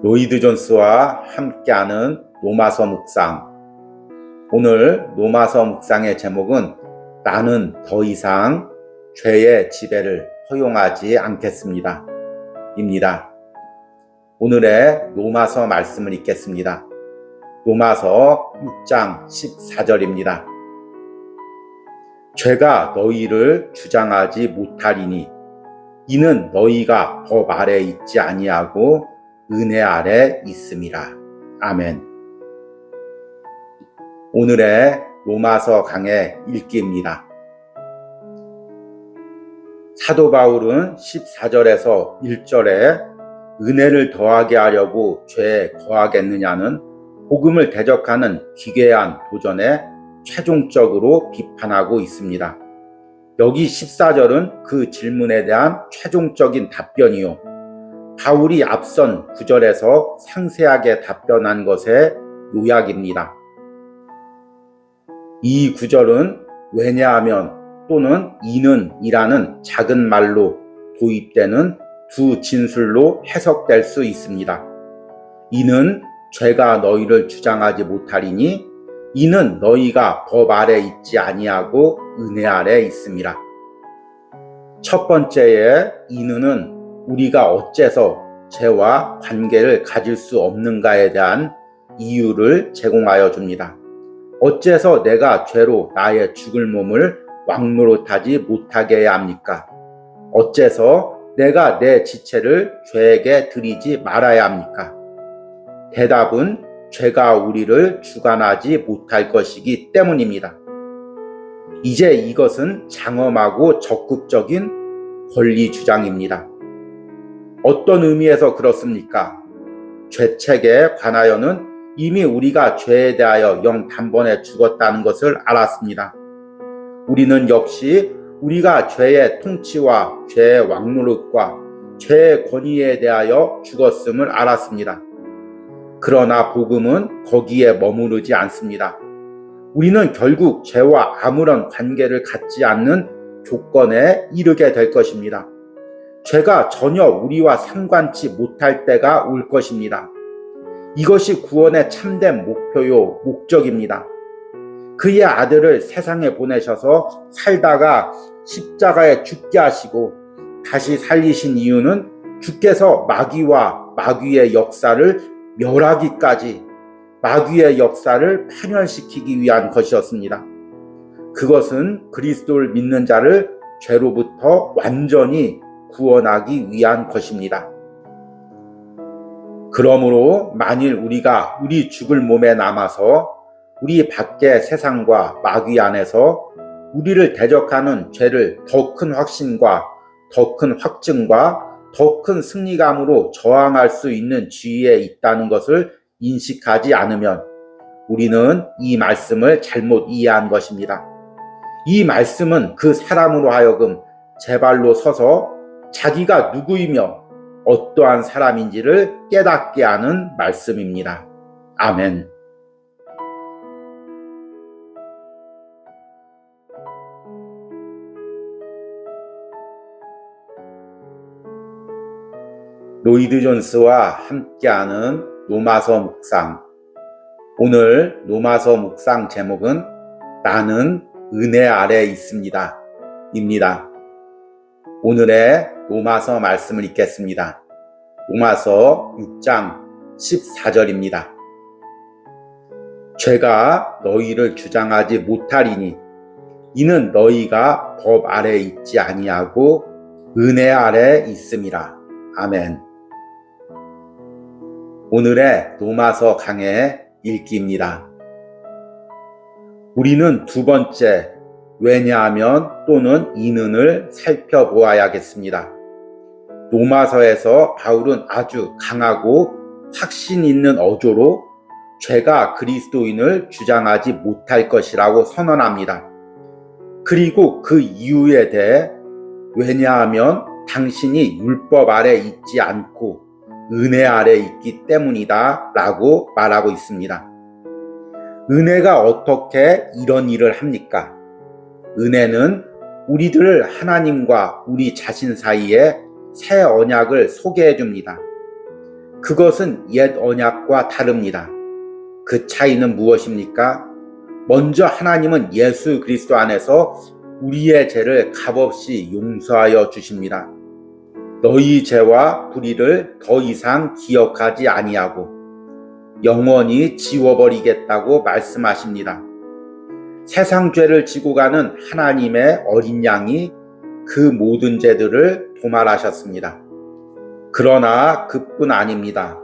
로이드 존스와 함께하는 로마서 묵상. 오늘 로마서 묵상의 제목은 나는 더 이상 죄의 지배를 허용하지 않겠습니다. 입니다. 오늘의 로마서 말씀을 읽겠습니다. 로마서 6장 14절입니다. 죄가 너희를 주장하지 못하리니 이는 너희가 법 아래 있지 아니하고 은혜 아래 있음이라. 아멘. 오늘의 로마서 강의 읽기입니다. 사도 바울은 14절에서 1절에 은혜를 더하게 하려고 죄에 거하겠느냐는 복음을 대적하는 기괴한 도전에 최종적으로 비판하고 있습니다. 여기 14절은 그 질문에 대한 최종적인 답변이요, 바울이 앞선 9절에서 상세하게 답변한 것의 요약입니다. 이 9절은 왜냐하면 또는 이는 이라는 작은 말로 도입되는 두 진술로 해석될 수 있습니다. 이는 죄가 너희를 주장하지 못하리니 이는 너희가 법 아래 있지 아니하고 은혜 아래 있음이라. 첫 번째의 이는은 우리가 어째서 죄와 관계를 가질 수 없는가에 대한 이유를 제공하여 줍니다. 어째서 내가 죄로 나의 죽을 몸을 왕노릇하지 못하게 해야 합니까? 어째서 내가 내 지체를 죄에게 드리지 말아야 합니까? 대답은 죄가 우리를 주관하지 못할 것이기 때문입니다. 이제 이것은 장엄하고 적극적인 권리 주장입니다. 어떤 의미에서 그렇습니까? 죄책에 관하여는 이미 우리가 죄에 대하여 단번에 죽었다는 것을 알았습니다. 우리는 역시 우리가 죄의 통치와 죄의 왕노릇과 죄의 권위에 대하여 죽었음을 알았습니다. 그러나 복음은 거기에 머무르지 않습니다. 우리는 결국 죄와 아무런 관계를 갖지 않는 조건에 이르게 될 것입니다. 죄가 전혀 우리와 상관치 못할 때가 올 것입니다. 이것이 구원의 참된 목표요, 목적입니다. 그의 아들을 세상에 보내셔서 살다가 십자가에 죽게 하시고 다시 살리신 이유는 주께서 마귀와 마귀의 역사를 멸하기까지 마귀의 역사를 파멸시키기 위한 것이었습니다. 그것은 그리스도를 믿는 자를 죄로부터 완전히 구원하기 위한 것입니다. 그러므로 만일 우리가 우리 죽을 몸에 남아서 우리 밖의 세상과 마귀 안에서 우리를 대적하는 죄를 더 큰 확신과 더 큰 확증과 더 큰 승리감으로 저항할 수 있는 지위에 있다는 것을 인식하지 않으면 우리는 이 말씀을 잘못 이해한 것입니다. 이 말씀은 그 사람으로 하여금 제 발로 서서 자기가 누구이며 어떠한 사람인지를 깨닫게 하는 말씀입니다. 아멘. 로이드 존스와 함께하는 로마서 묵상. 오늘 로마서 묵상 제목은 나는 은혜 아래 있습니다. 입니다. 오늘의 로마서 말씀을 읽겠습니다. 로마서 6장 14절입니다. 죄가 너희를 주장하지 못하리니 이는 너희가 법 아래 있지 아니하고 은혜 아래 있음이라. 아멘. 오늘의 로마서 강의 읽기입니다. 우리는 두 번째 왜냐하면 또는 이는을 살펴보아야겠습니다. 로마서에서 바울은 아주 강하고 확신 있는 어조로 죄가 그리스도인을 주장하지 못할 것이라고 선언합니다. 그리고 그 이유에 대해 왜냐하면 당신이 율법 아래 있지 않고 은혜 아래 있기 때문이다 라고 말하고 있습니다. 은혜가 어떻게 이런 일을 합니까? 은혜는 우리들 하나님과 우리 자신 사이에 새 언약을 소개해 줍니다. 그것은 옛 언약과 다릅니다. 그 차이는 무엇입니까? 먼저 하나님은 예수 그리스도 안에서 우리의 죄를 값없이 용서하여 주십니다. 너희 죄와 불의를 더 이상 기억하지 아니하고 영원히 지워버리겠다고 말씀하십니다. 세상 죄를 지고 가는 하나님의 어린 양이 그 모든 죄들을 도말하셨습니다. 그러나 그뿐 아닙니다.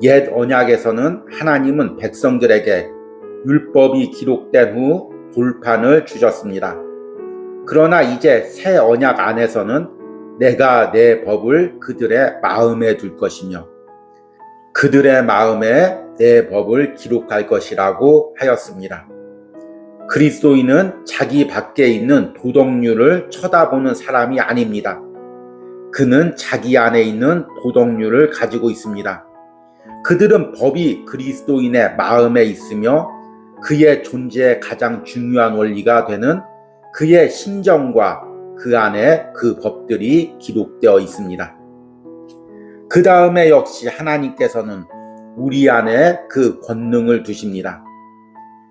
옛 언약에서는 하나님은 백성들에게 율법이 기록된 후 돌판을 주셨습니다. 그러나 이제 새 언약 안에서는 내가 내 법을 그들의 마음에 둘 것이며 그들의 마음에 내 법을 기록할 것이라고 하였습니다. 그리스도인은 자기 밖에 있는 도덕률을 쳐다보는 사람이 아닙니다. 그는 자기 안에 있는 도덕률을 가지고 있습니다. 그들은 법이 그리스도인의 마음에 있으며 그의 존재의 가장 중요한 원리가 되는 그의 심정과 그 안에 그 법들이 기록되어 있습니다. 그 다음에 역시 하나님께서는 우리 안에 그 권능을 두십니다.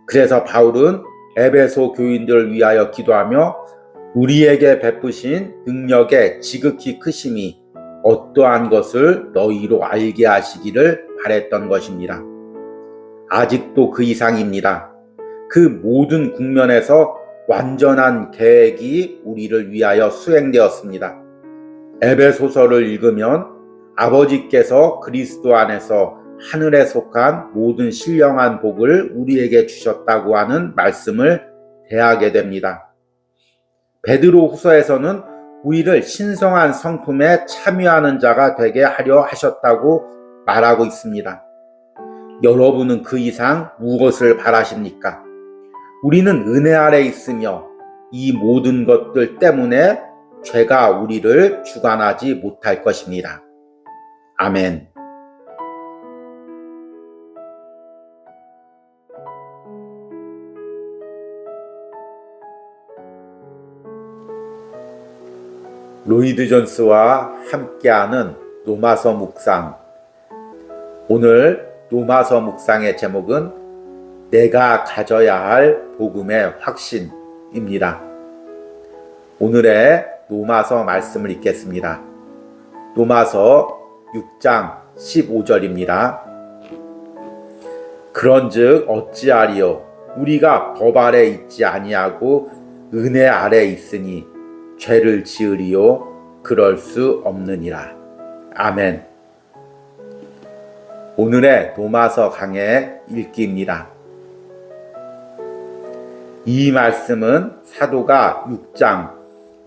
그래서 바울은 에베소 교인들을 위하여 기도하며 우리에게 베푸신 능력의 지극히 크심이 어떠한 것을 너희로 알게 하시기를 바랬던 것입니다. 아직도 그 이상입니다. 그 모든 국면에서 완전한 계획이 우리를 위하여 수행되었습니다. 에베소서를 읽으면 아버지께서 그리스도 안에서 하늘에 속한 모든 신령한 복을 우리에게 주셨다고 하는 말씀을 대하게 됩니다. 베드로 후서에서는 우리를 신성한 성품에 참여하는 자가 되게 하려 하셨다고 말하고 있습니다. 여러분은 그 이상 무엇을 바라십니까? 우리는 은혜 아래 있으며 이 모든 것들 때문에 죄가 우리를 주관하지 못할 것입니다. 아멘. 로이드 존스와 함께하는 노마서 묵상. 오늘 노마서 묵상의 제목은 내가 가져야 할 복음의 확신입니다. 오늘의 노마서 말씀을 읽겠습니다. 노마서 6장 15절입니다. 그런즉 어찌하리요 우리가 법 아래 있지 아니하고 은혜 아래 있으니 죄를 지으리요 그럴 수 없느니라. 아멘. 오늘의 노마서 강의 읽기입니다. 이 말씀은 사도가 6장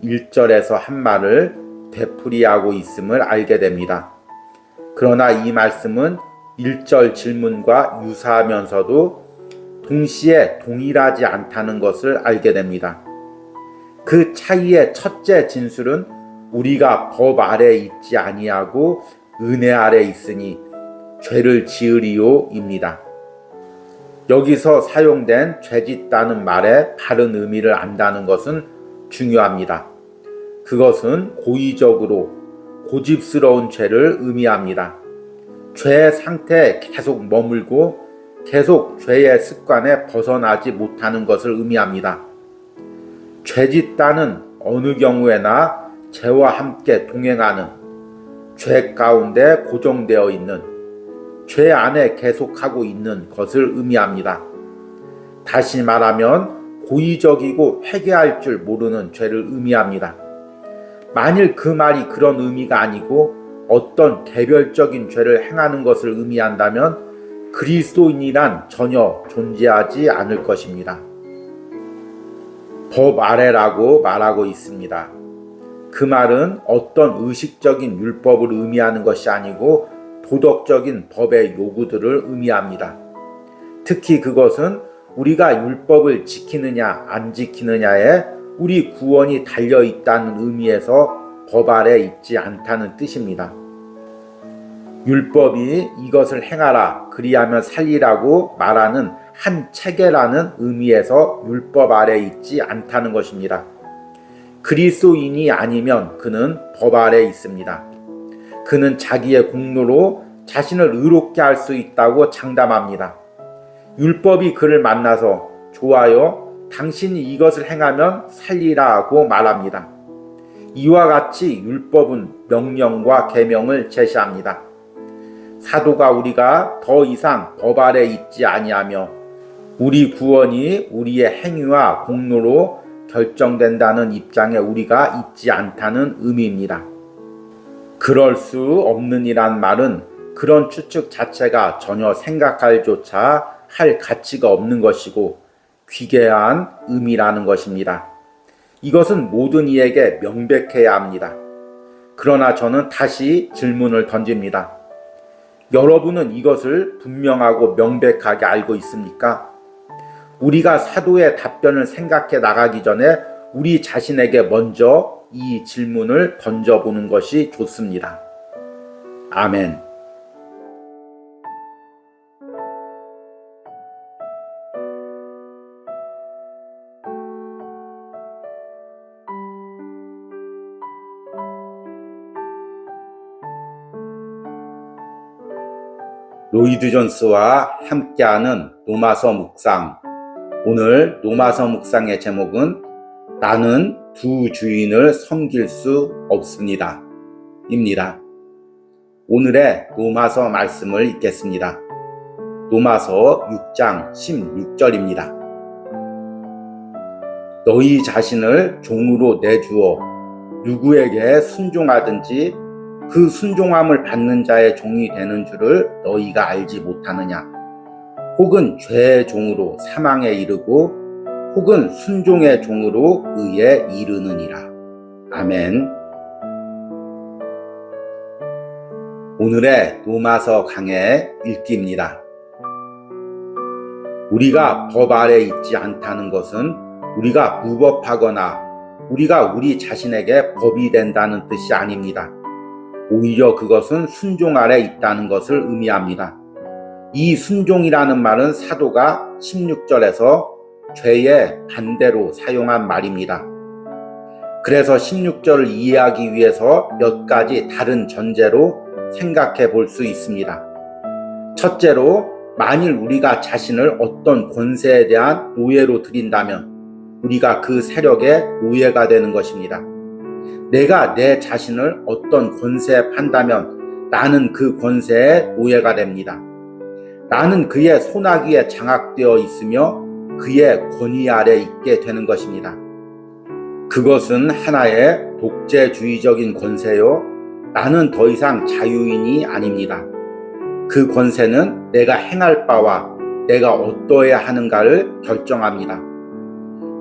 1절에서 한 말을 되풀이하고 있음을 알게 됩니다. 그러나 이 말씀은 1절 질문과 유사하면서도 동시에 동일하지 않다는 것을 알게 됩니다. 그 차이의 첫째 진술은 우리가 법 아래 있지 아니하고 은혜 아래 있으니 죄를 지으리요입니다. 여기서 사용된 죄짓다는 말의 바른 의미를 안다는 것은 중요합니다. 그것은 고의적으로 고집스러운 죄를 의미합니다. 죄의 상태에 계속 머물고 계속 죄의 습관에 벗어나지 못하는 것을 의미합니다. 죄짓다는 어느 경우에나 죄와 함께 동행하는, 죄 가운데 고정되어 있는, 죄 안에 계속하고 있는 것을 의미합니다. 다시 말하면 고의적이고 회개할 줄 모르는 죄를 의미합니다. 만일 그 말이 그런 의미가 아니고 어떤 개별적인 죄를 행하는 것을 의미한다면 그리스도인이란 전혀 존재하지 않을 것입니다. 법 아래라고 말하고 있습니다. 그 말은 어떤 의식적인 율법을 의미하는 것이 아니고 도덕적인 법의 요구들을 의미합니다. 특히 그것은 우리가 율법을 지키느냐 안 지키느냐에 우리 구원이 달려있다는 의미에서 법 아래 있지 않다는 뜻입니다. 율법이 이것을 행하라 그리하면 살리라고 말하는 한 체계라는 의미에서 율법 아래 있지 않다는 것입니다. 그리스도인이 아니면 그는 법 아래 있습니다. 그는 자기의 공로로 자신을 의롭게 할 수 있다고 장담합니다. 율법이 그를 만나서 좋아요, 당신이 이것을 행하면 살리라고 말합니다. 이와 같이 율법은 명령과 계명을 제시합니다. 사도가 우리가 더 이상 법 아래 있지 아니하며 우리 구원이 우리의 행위와 공로로 결정된다는 입장에 우리가 있지 않다는 의미입니다. 그럴 수 없는이란 말은 그런 추측 자체가 전혀 생각할 조차 할 가치가 없는 것이고 귀괴한 의미라는 것입니다. 이것은 모든 이에게 명백해야 합니다. 그러나 저는 다시 질문을 던집니다. 여러분은 이것을 분명하고 명백하게 알고 있습니까? 우리가 사도의 답변을 생각해 나가기 전에 우리 자신에게 먼저 이 질문을 던져보는 것이 좋습니다. 아멘. 로이드 존스와 함께하는 로마서 묵상. 오늘 로마서 묵상의 제목은 나는 두 주인을 섬길 수 없습니다. 입니다. 오늘의 로마서 말씀을 읽겠습니다. 로마서 6장 16절입니다. 너희 자신을 종으로 내주어 누구에게 순종하든지 그 순종함을 받는 자의 종이 되는 줄을 너희가 알지 못하느냐? 혹은 죄의 종으로 사망에 이르고 혹은 순종의 종으로 의에 이르느니라. 아멘. 오늘의 로마서 강의 읽기입니다. 우리가 법 아래 있지 않다는 것은 우리가 무법하거나 우리가 우리 자신에게 법이 된다는 뜻이 아닙니다. 오히려 그것은 순종 아래 있다는 것을 의미합니다. 이 순종이라는 말은 사도가 16절에서 죄의 반대로 사용한 말입니다. 그래서 16절을 이해하기 위해서 몇 가지 다른 전제로 생각해 볼 수 있습니다. 첫째로, 만일 우리가 자신을 어떤 권세에 대한 노예로 드린다면 우리가 그 세력의 노예가 되는 것입니다. 내가 내 자신을 어떤 권세에 판다면 나는 그 권세의 노예가 됩니다. 나는 그의 손아귀에 장악되어 있으며 그의 권위 아래 있게 되는 것입니다. 그것은 하나의 독재주의적인 권세요. 나는 더 이상 자유인이 아닙니다. 그 권세는 내가 행할 바와 내가 어떠해야 하는가를 결정합니다.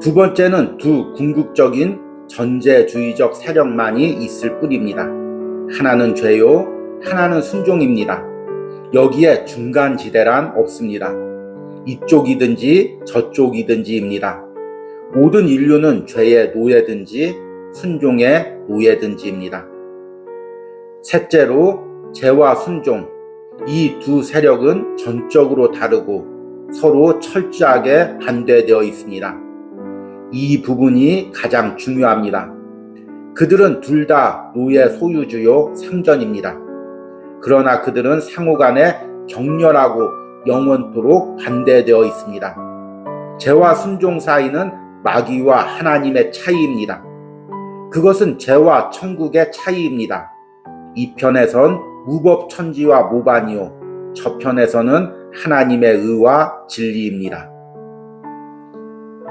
두 번째는 두 궁극적인 전제주의적 세력만이 있을 뿐입니다. 하나는 죄요, 하나는 순종입니다. 여기에 중간지대란 없습니다. 이쪽이든지 저쪽이든지입니다. 모든 인류는 죄의 노예든지 순종의 노예든지입니다. 셋째로, 죄와 순종, 이 두 세력은 전적으로 다르고 서로 철저하게 반대되어 있습니다. 이 부분이 가장 중요합니다. 그들은 둘 다 노예 소유주요 상전입니다. 그러나 그들은 상호간에 격렬하고 영원토록 반대되어 있습니다. 죄와 순종 사이는 마귀와 하나님의 차이입니다. 그것은 죄와 천국의 차이입니다. 이 편에선 무법천지와 모반이요, 저편에서는 하나님의 의와 진리입니다.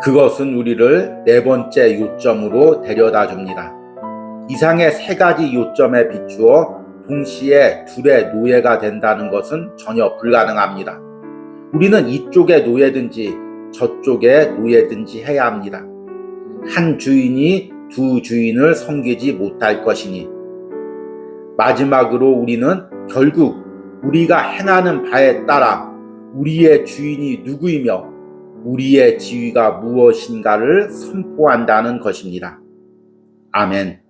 그것은 우리를 네 번째 요점으로 데려다 줍니다. 이상의 세 가지 요점에 비추어 동시에 둘의 노예가 된다는 것은 전혀 불가능합니다. 우리는 이쪽의 노예든지 저쪽의 노예든지 해야 합니다. 한 주인이 두 주인을 섬기지 못할 것이니. 마지막으로 우리는 결국 우리가 행하는 바에 따라 우리의 주인이 누구이며 우리의 지위가 무엇인가를 선포한다는 것입니다. 아멘.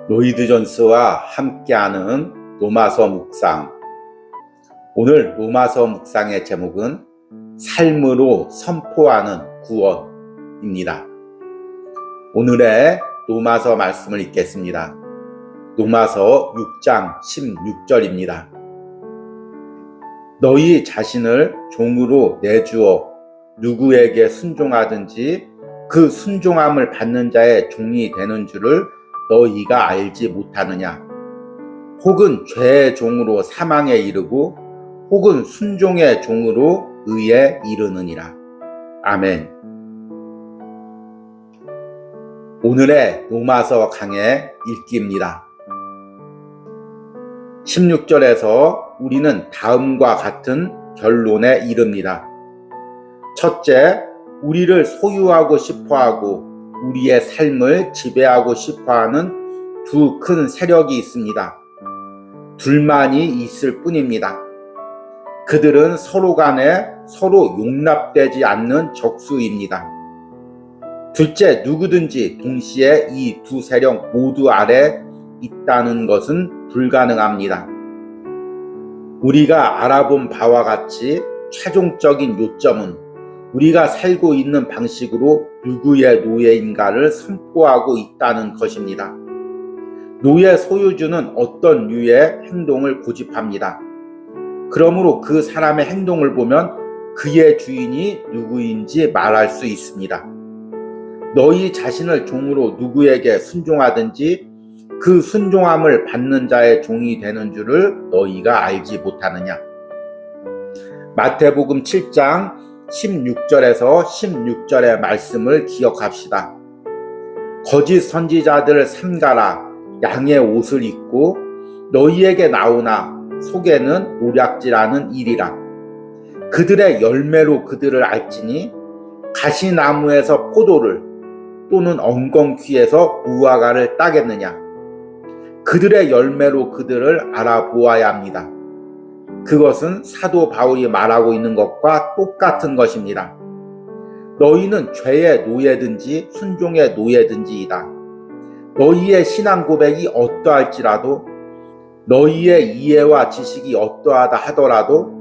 로이드 존스와 함께하는 로마서 묵상. 오늘 로마서 묵상의 제목은 삶으로 선포하는 구원입니다. 오늘의 로마서 말씀을 읽겠습니다. 로마서 6장 16절입니다. 너희 자신을 종으로 내주어 누구에게 순종하든지 그 순종함을 받는 자의 종이 되는 줄을 너희가 알지 못하느냐? 혹은 죄의 종으로 사망에 이르고 혹은 순종의 종으로 의에 이르느니라. 아멘. 오늘의 로마서 강의 읽기입니다. 16절에서 우리는 다음과 같은 결론에 이릅니다. 첫째, 우리를 소유하고 싶어하고 우리의 삶을 지배하고 싶어하는 두 큰 세력이 있습니다. 둘만이 있을 뿐입니다. 그들은 서로 간에 서로 용납되지 않는 적수입니다. 둘째, 누구든지 동시에 이 두 세력 모두 아래 있다는 것은 불가능합니다. 우리가 알아본 바와 같이 최종적인 요점은 우리가 살고 있는 방식으로 누구의 노예인가를 선포하고 있다는 것입니다. 노예 소유주는 어떤 류의 행동을 고집합니다. 그러므로 그 사람의 행동을 보면 그의 주인이 누구인지 말할 수 있습니다. 너희 자신을 종으로 누구에게 순종하든지 그 순종함을 받는 자의 종이 되는 줄을 너희가 알지 못하느냐? 마태복음 7장 16절에서 16절의 말씀을 기억합시다. 거짓 선지자들을 삼가라. 양의 옷을 입고 너희에게 나오나 속에는 노략질하는 일이라. 그들의 열매로 그들을 알지니 가시나무에서 포도를 또는 엉겅퀴에서 무화과를 따겠느냐. 그들의 열매로 그들을 알아보아야 합니다. 그것은 사도 바울이 말하고 있는 것과 똑같은 것입니다. 너희는 죄의 노예든지 순종의 노예든지이다. 너희의 신앙 고백이 어떠할지라도 너희의 이해와 지식이 어떠하다 하더라도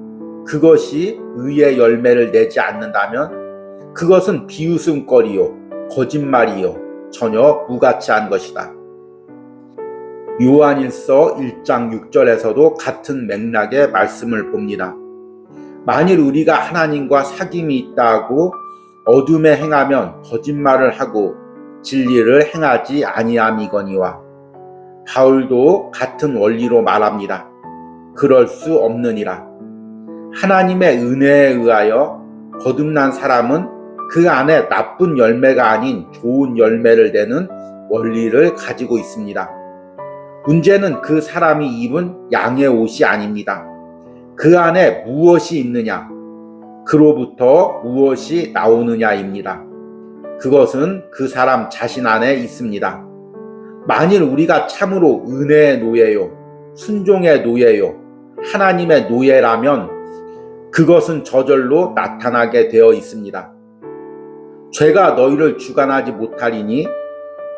그것이 의의 열매를 내지 않는다면 그것은 비웃음거리요 거짓말이요 전혀 무가치한 것이다. 요한일서 1장 6절에서도 같은 맥락의 말씀을 봅니다. 만일 우리가 하나님과 사귐이 있다 하고 어둠에 행하면 거짓말을 하고 진리를 행하지 아니함이거니와. 바울도 같은 원리로 말합니다. 그럴 수 없느니라. 하나님의 은혜에 의하여 거듭난 사람은 그 안에 나쁜 열매가 아닌 좋은 열매를 내는 원리를 가지고 있습니다. 문제는 그 사람이 입은 양의 옷이 아닙니다. 그 안에 무엇이 있느냐, 그로부터 무엇이 나오느냐입니다. 그것은 그 사람 자신 안에 있습니다. 만일 우리가 참으로 은혜의 노예요, 순종의 노예요, 하나님의 노예라면 그것은 저절로 나타나게 되어 있습니다. 죄가 너희를 주관하지 못하리니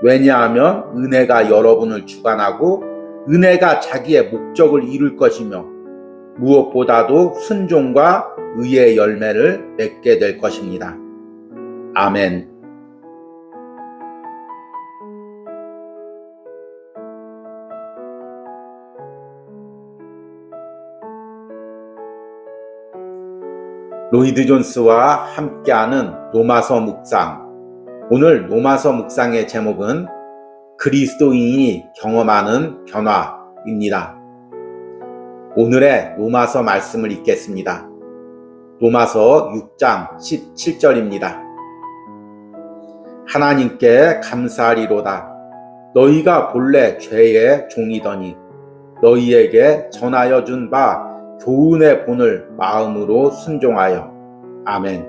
왜냐하면 은혜가 여러분을 주관하고 은혜가 자기의 목적을 이룰 것이며 무엇보다도 순종과 의의 열매를 맺게 될 것입니다. 아멘. 로이드 존스와 함께하는 로마서 묵상. 오늘 로마서 묵상의 제목은 그리스도인이 경험하는 변화입니다. 오늘의 로마서 말씀을 읽겠습니다. 로마서 6장 17절입니다. 하나님께 감사하리로다. 너희가 본래 죄의 종이더니 너희에게 전하여 준 바 교훈의 본을 마음으로 순종하여. 아멘.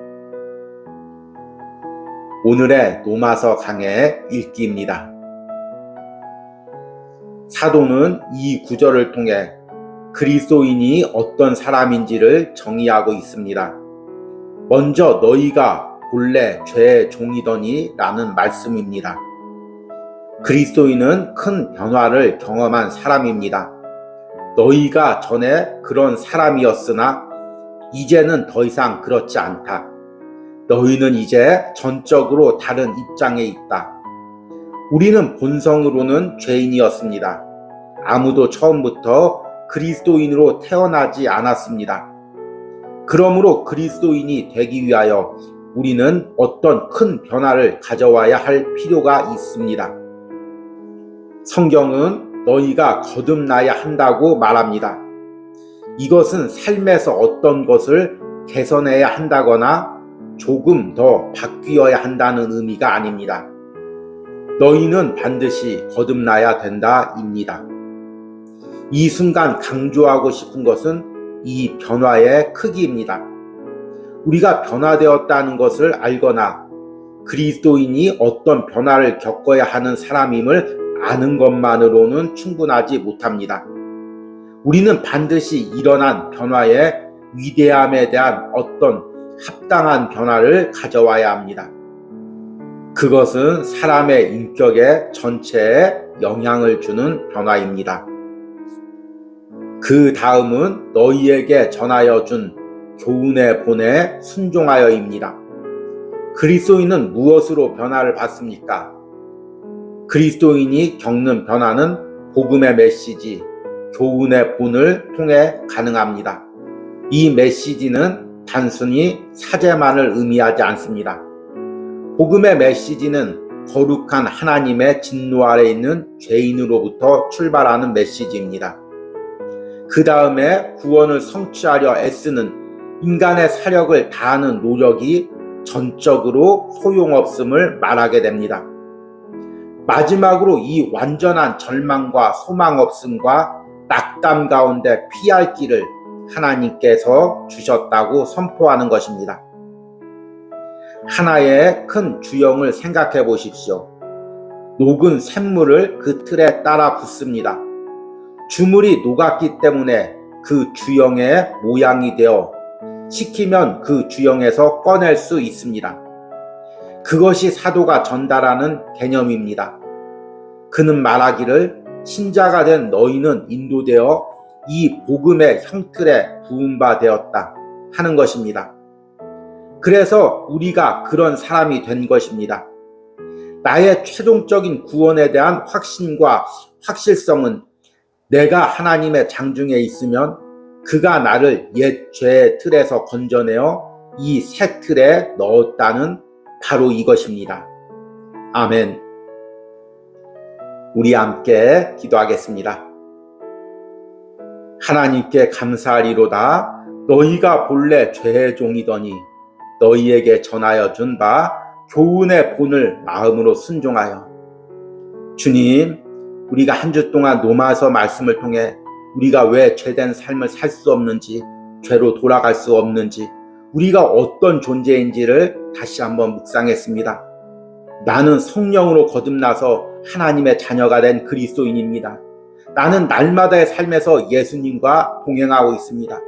오늘의 로마서 강의 읽기입니다. 사도는 이 구절을 통해 그리스도인이 어떤 사람인지를 정의하고 있습니다. 먼저 너희가 본래 죄의 종이더니 라는 말씀입니다. 그리스도인은 큰 변화를 경험한 사람입니다. 너희가 전에 그런 사람이었으나 이제는 더 이상 그렇지 않다. 너희는 이제 전적으로 다른 입장에 있다. 우리는 본성으로는 죄인이었습니다. 아무도 처음부터 그리스도인으로 태어나지 않았습니다. 그러므로 그리스도인이 되기 위하여 우리는 어떤 큰 변화를 가져와야 할 필요가 있습니다. 성경은 너희가 거듭나야 한다고 말합니다. 이것은 삶에서 어떤 것을 개선해야 한다거나 조금 더 바뀌어야 한다는 의미가 아닙니다. 너희는 반드시 거듭나야 된다입니다. 이 순간 강조하고 싶은 것은 이 변화의 크기입니다. 우리가 변화되었다는 것을 알거나 그리스도인이 어떤 변화를 겪어야 하는 사람임을 아는 것만으로는 충분하지 못합니다. 우리는 반드시 일어난 변화의 위대함에 대한 어떤 합당한 변화를 가져와야 합니다. 그것은 사람의 인격의 전체에 영향을 주는 변화입니다. 그 다음은 너희에게 전하여 준 교훈의 본에 순종하여입니다. 그리스도인은 무엇으로 변화를 받습니까? 그리스도인이 겪는 변화는 복음의 메시지, 교훈의 본을 통해 가능합니다. 이 메시지는 단순히 사제만을 의미하지 않습니다. 복음의 메시지는 거룩한 하나님의 진노 아래 있는 죄인으로부터 출발하는 메시지입니다. 그 다음에 구원을 성취하려 애쓰는 인간의 사력을 다하는 노력이 전적으로 소용없음을 말하게 됩니다. 마지막으로 이 완전한 절망과 소망 없음과 낙담 가운데 피할 길을 하나님께서 주셨다고 선포하는 것입니다. 하나의 큰 주형을 생각해 보십시오. 녹은 샘물을 그 틀에 따라 붓습니다. 주물이 녹았기 때문에 그 주형의 모양이 되어 식히면 그 주형에서 꺼낼 수 있습니다. 그것이 사도가 전달하는 개념입니다. 그는 말하기를 신자가 된 너희는 인도되어 이 복음의 형틀에 부은 바 되었다 하는 것입니다. 그래서 우리가 그런 사람이 된 것입니다. 나의 최종적인 구원에 대한 확신과 확실성은 내가 하나님의 장중에 있으면 그가 나를 옛 죄의 틀에서 건져내어 이 새 틀에 넣었다는 바로 이것입니다. 아멘. 우리 함께 기도하겠습니다. 하나님께 감사하리로다. 너희가 본래 죄의 종이더니 너희에게 전하여 준 바 교훈의 본을 마음으로 순종하여. 주님, 우리가 한 주 동안 로마서 말씀을 통해 우리가 왜 죄된 삶을 살 수 없는지, 죄로 돌아갈 수 없는지, 우리가 어떤 존재인지를 다시 한번 묵상했습니다. 나는 성령으로 거듭나서 하나님의 자녀가 된 그리스도인입니다. 나는 날마다의 삶에서 예수님과 동행하고 있습니다.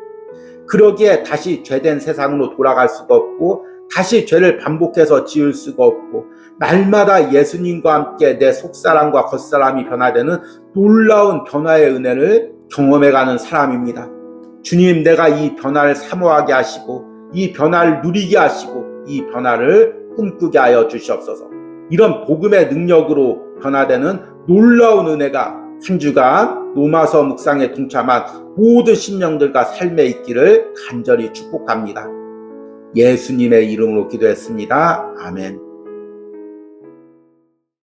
그러기에 다시 죄된 세상으로 돌아갈 수가 없고 다시 죄를 반복해서 지을 수가 없고 날마다 예수님과 함께 내 속사람과 겉사람이 변화되는 놀라운 변화의 은혜를 경험해가는 사람입니다. 주님, 내가 이 변화를 사모하게 하시고 이 변화를 누리게 하시고 이 변화를 꿈꾸게 하여 주시옵소서. 이런 복음의 능력으로 변화되는 놀라운 은혜가 한 주간 로마서 묵상에 동참한 모든 심령들과 삶에 있기를 간절히 축복합니다. 예수님의 이름으로 기도했습니다. 아멘.